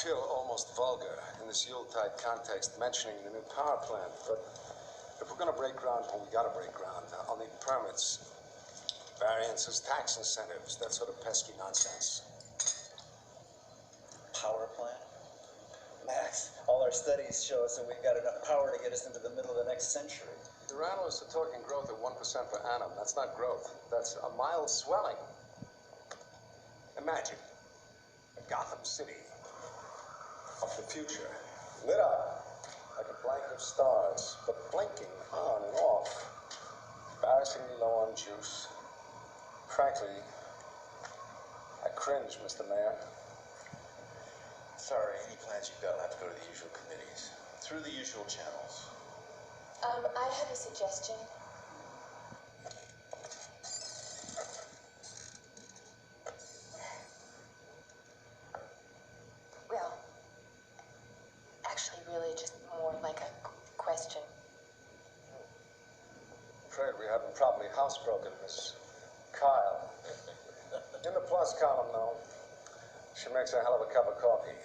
feel almost vulgar in this Yuletide context mentioning the new power plant, but if we're going to break ground, well, we got to break ground. I'll need permits, variances, tax incentives, that sort of pesky nonsense. Power plant? Max, all our studies show us that we've got enough power to get us into the middle of the next century. Your analysts are talking growth at 1% per annum. That's not growth. That's a mild swelling. Imagine a Gotham City of the future, lit up like a blanket of stars, but blinking on and off. Embarrassingly low on juice. Frankly, I cringe, Mr. Mayor. Sorry, any plans you've got will have to go to the usual committees, through the usual channels. I have a suggestion. Well, actually, really just more like a question. I'm afraid we haven't properly housebroken Miss Kyle. In the plus column, though, she makes a hell of a cup of coffee.